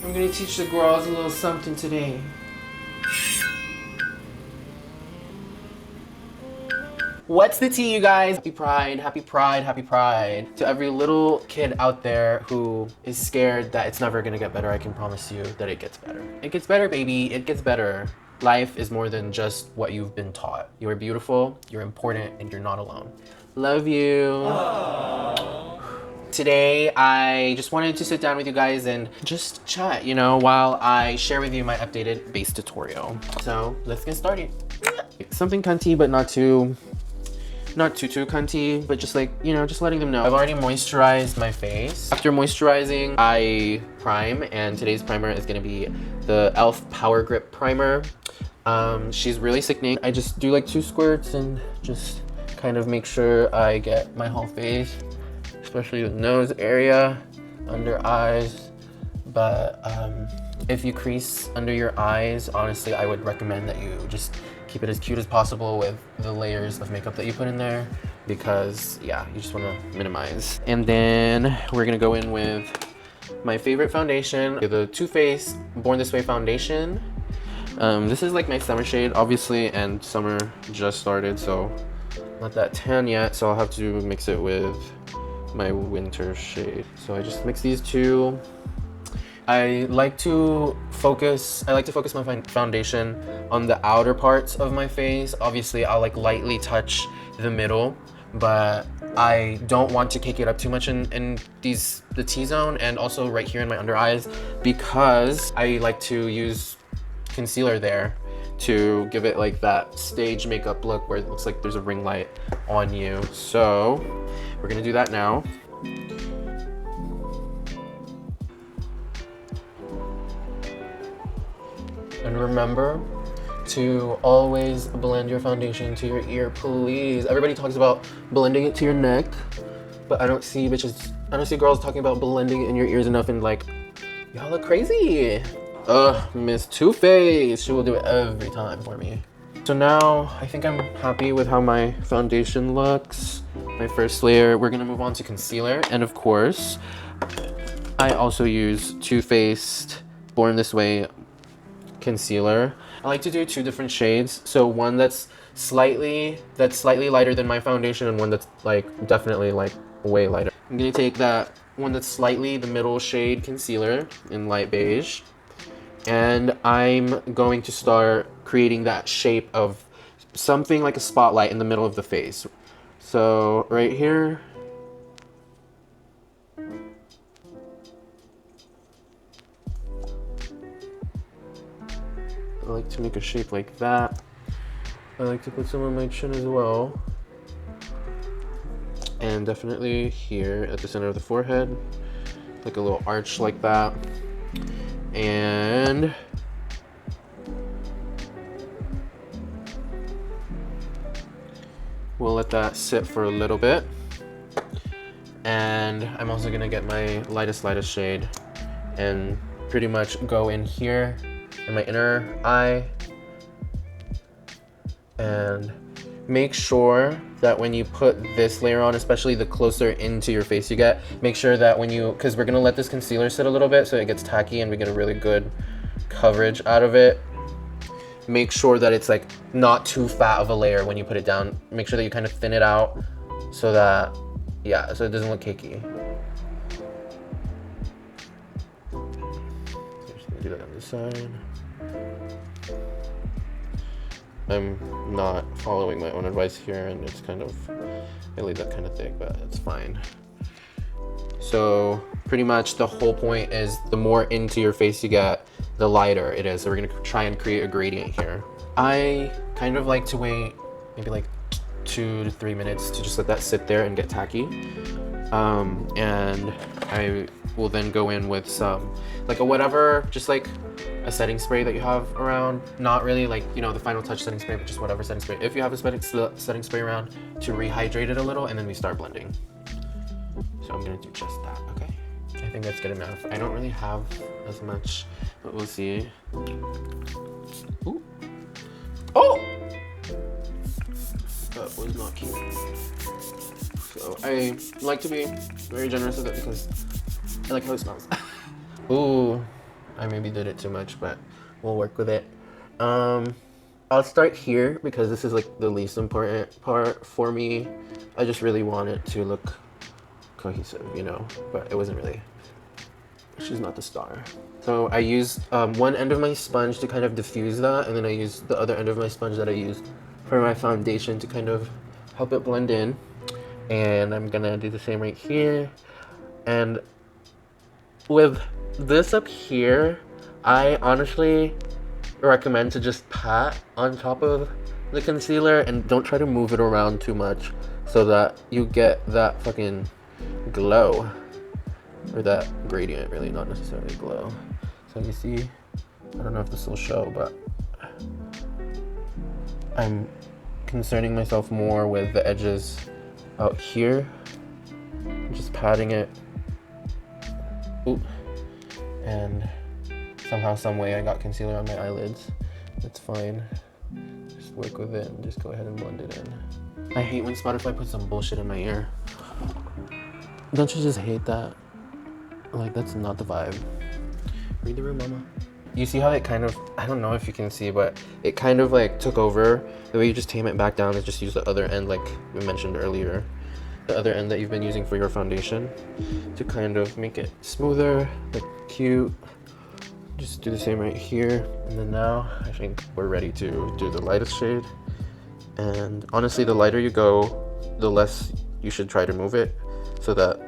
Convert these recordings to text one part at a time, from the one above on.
I'm gonna teach the girls a little something today. What's the tea, you guys? Happy Pride, happy Pride, happy Pride. To every little kid out there who is scared that it's never gonna get better, I can promise you that it gets better. It gets better, baby, it gets better. Life is more than just what you've been taught. You are beautiful, you're important, and you're not alone. Love you. Aww. Today, I just wanted to sit down with you guys and just chat, you know, while I share with you my updated base tutorial. So let's get started. Something cunty, but not too cunty, but just like, you know, just letting them know. I've already moisturized my face. After moisturizing, I prime, and today's primer is gonna be the e.l.f. Power Grip Primer. She's really sickening. I just do like 2 squirts and just kind of make sure I get my whole face, especially the nose area, under eyes. But if you crease under your eyes, honestly, I would recommend that you just keep it as cute as possible with the layers of makeup that you put in there, because yeah, you just want to minimize. And then we're gonna go in with my favorite foundation, the Too Faced Born This Way foundation. This is like my summer shade, obviously, and summer just started, so not that tan yet, so I'll have to mix it with my winter shade. So I just mix these two. I like to focus my foundation on the outer parts of my face. Obviously, I'll like lightly touch the middle, but I don't want to cake it up too much in the T-zone and also right here in my under eyes, because I like to use concealer there to give it like that stage makeup look where it looks like there's a ring light on you. So we're gonna do that now. And remember to always blend your foundation to your ear, please. Everybody talks about blending it to your neck, but I don't see girls talking about blending it in your ears enough, and like, y'all look crazy. Miss Too Faced, she will do it every time for me. So now I think I'm happy with how my foundation looks. My first layer, we're gonna move on to concealer. And of course, I also use Too Faced Born This Way concealer. I like to do 2 different shades. So one that's slightly lighter than my foundation, and one that's like definitely like way lighter. I'm gonna take that one that's slightly the middle shade concealer in light beige, and I'm going to start creating that shape of something like a spotlight in the middle of the face. So right here, I like to make a shape like that. I like to put some on my chin as well. And definitely here at the center of the forehead, like a little arch like that. And we'll let that sit for a little bit. And I'm also gonna get my lightest shade and pretty much go in here in my inner eye, and make sure that when you put this layer on, especially the closer into your face you get, make sure that because we're gonna let this concealer sit a little bit so it gets tacky and we get a really good coverage out of it. Make sure that it's like not too fat of a layer when you put it down. Make sure that you kind of thin it out so that, yeah, so it doesn't look cakey. So just gonna do that on this side. I'm not following my own advice here, and it's kind of, I leave that kind of thick, but it's fine. So pretty much the whole point is the more into your face you get, the lighter it is. So we're gonna try and create a gradient here. I kind of like to wait maybe like 2 to 3 minutes to just let that sit there and get tacky. And I will then go in with some, like a whatever, just like a setting spray that you have around. Not really like, you know, the final touch setting spray, but just whatever setting spray. If you have a setting spray around, to rehydrate it a little, and then we start blending. So I'm gonna do just that, okay? I think that's good enough. I don't really have as much, but we'll see. Ooh. Oh! That was not cute. So I like to be very generous with it because I like how it smells. Ooh, I maybe did it too much, but we'll work with it. I'll start here because this is like the least important part for me. I just really want it to look cohesive, you know, but it wasn't really. She's not the star. So I used one end of my sponge to kind of diffuse that, and then I used the other end of my sponge that I used for my foundation to kind of help it blend in. And I'm gonna do the same right here. And with this up here, I honestly recommend to just pat on top of the concealer and don't try to move it around too much so that you get that fucking glow. Or that gradient, really, not necessarily glow. So you see, I don't know if this will show, but I'm concerning myself more with the edges out here. I'm just patting it. Ooh. And somehow, some way, I got concealer on my eyelids. That's fine. Just work with it and just go ahead and blend it in. I hate when Spotify puts some bullshit in my ear. Don't you just hate that? Like, that's not the vibe. Read the room, mama. You see how it kind of, I don't know if you can see, but it kind of like took over. The way you just tame it back down is just use the other end, like we mentioned earlier. The other end that you've been using for your foundation to kind of make it smoother, like cute. Just do the same right here. And then now I think we're ready to do the lightest shade. And honestly, the lighter you go, the less you should try to move it so that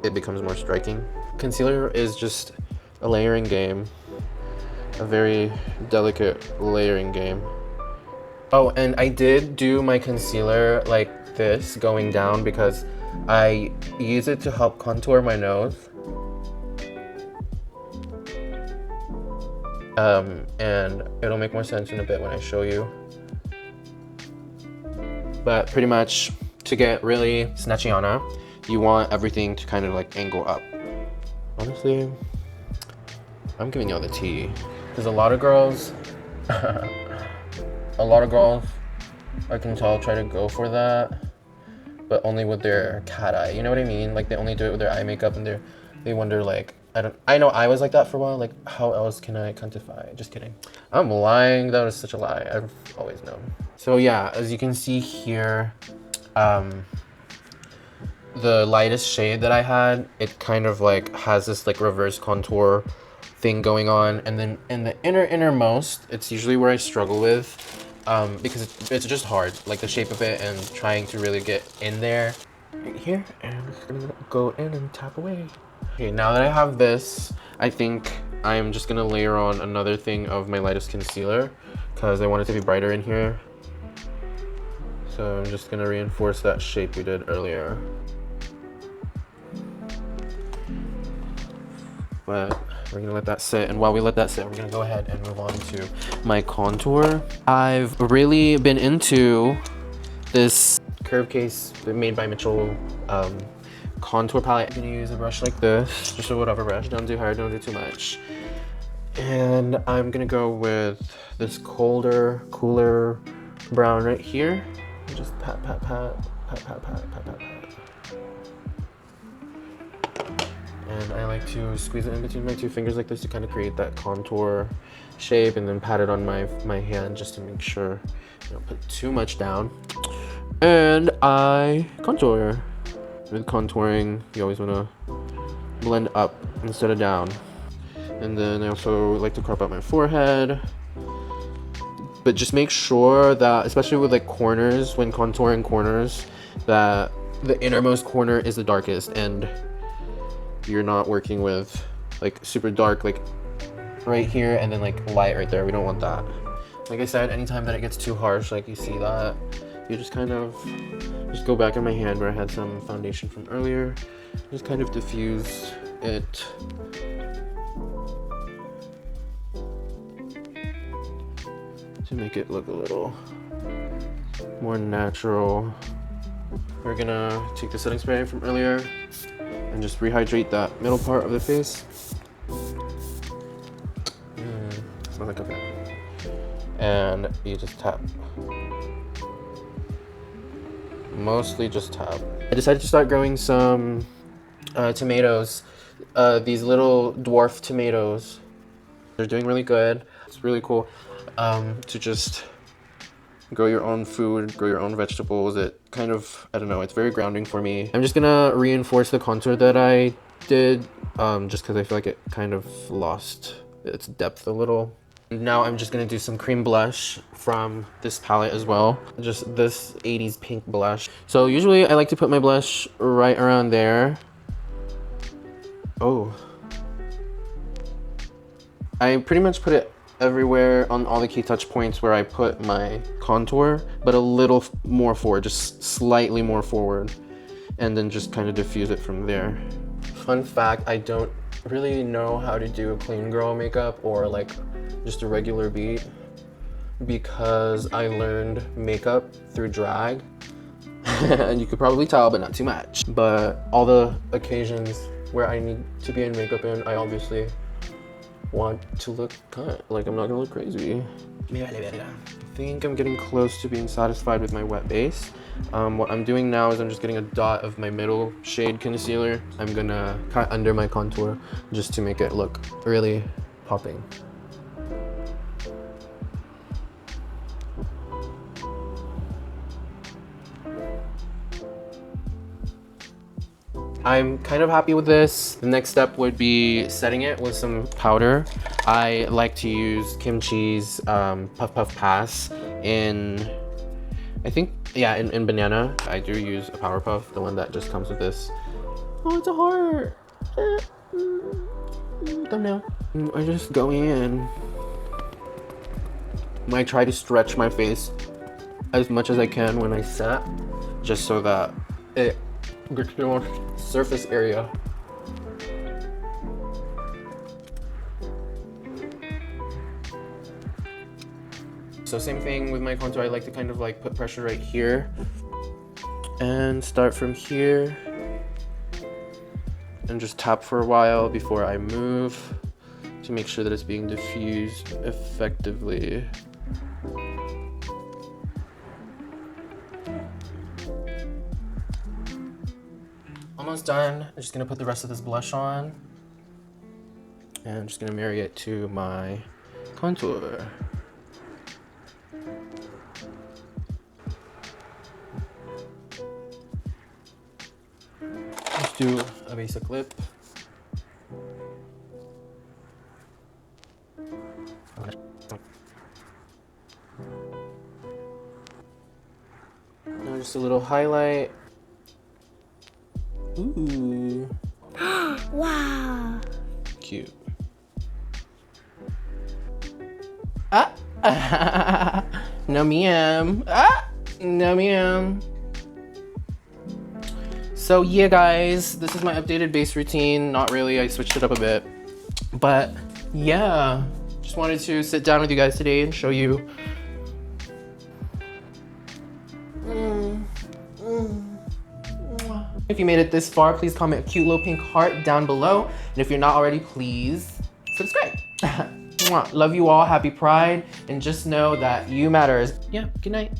it becomes more striking. Concealer is just a layering game, a very delicate layering game. Oh, and I did do my concealer like this going down because I use it to help contour my nose. And it'll make more sense in a bit when I show you. But pretty much to get really snatchiana, you want everything to kind of like angle up. Honestly, I'm giving y'all the tea. Because a lot of girls, I can tell, try to go for that, but only with their cat eye. You know what I mean? Like they only do it with their eye makeup and they wonder like, I know I was like that for a while, like how else can I quantify? Just kidding. I'm lying, that was such a lie. I've always known. So yeah, as you can see here, the lightest shade that I had, it kind of like has this like reverse contour thing going on, and then in the innermost, it's usually where I struggle with because it's just hard, like the shape of it and trying to really get in there. Right here, and I'm just gonna go in and tap away. Okay, now that I have this, I think I'm just gonna layer on another thing of my lightest concealer because I want it to be brighter in here. So I'm just gonna reinforce that shape we did earlier. But we're gonna let that sit, and while we let that sit, we're gonna go ahead and move on to my contour. I've really been into this curve case made by Mitchell contour palette. I'm gonna use a brush like this, just a whatever brush, don't do hard, don't do too much. And I'm gonna go with this cooler brown right here. Just pat, pat, pat, pat, pat, pat, pat, pat, pat. And I like to squeeze it in between my two fingers like this to kind of create that contour shape, and then pat it on my hand just to make sure I don't put too much down. And I contour. With contouring, you always want to blend up instead of down. And then I also like to crop out my forehead. But just make sure that, especially with like corners, when contouring corners, that the innermost corner is the darkest and you're not working with like super dark like right here and then like light right there. We don't want that. Like I said, anytime that it gets too harsh, like you see that, you just kind of just go back in my hand where I had some foundation from earlier, just kind of diffuse it. To make it look a little more natural. We're gonna take the setting spray from earlier and just rehydrate that middle part of the face. Smells like okay. And you just tap. Mostly just tap. I decided to start growing some tomatoes. These little dwarf tomatoes. They're doing really good. It's really cool to just grow your own food, grow your own vegetables. It kind of, I don't know, it's very grounding for me. I'm just gonna reinforce the contour that I did just because I feel like it kind of lost its depth a little. Now I'm just gonna do some cream blush from this palette as well. Just this 80s pink blush. So usually I like to put my blush right around there. Oh. I pretty much put it everywhere on all the key touch points where I put my contour, but a little more forward, just slightly more forward, and then just kind of diffuse it from there. Fun fact, I don't really know how to do a clean girl makeup or like just a regular beat because I learned makeup through drag. And you could probably tell, but not too much. But all the occasions where I need to be in makeup in, I obviously want to look cut. Like, I'm not gonna look crazy. I think I'm getting close to being satisfied with my wet base. What I'm doing now is I'm just getting a dot of my middle shade concealer. I'm gonna cut under my contour just to make it look really popping. I'm kind of happy with this. The next step would be setting it with some powder. I like to use Kimchi's Puff Puff Pass in, I think, yeah, in Banana. I do use a Power Puff, the one that just comes with this. Oh, it's a heart. Thumbnail. I just go in. I try to stretch my face as much as I can when I set, just so that it gets the surface area. So same thing with my contour. I like to kind of like put pressure right here and start from here and just tap for a while before I move to make sure that it's being diffused effectively. Almost done. I'm just gonna put the rest of this blush on and I'm just gonna marry it to my contour. Let's do a basic lip. Now just a little highlight. Ooh. Wow. Cute. Ah. No ma'am. Ah. No ma'am. So yeah guys, this is my updated base routine. Not really, I switched it up a bit. But yeah, just wanted to sit down with you guys today and show you. If you made it this far, please comment a cute little pink heart down below. And if you're not already, please subscribe. Love you all, happy Pride, and just know that you matter. Yeah, good night.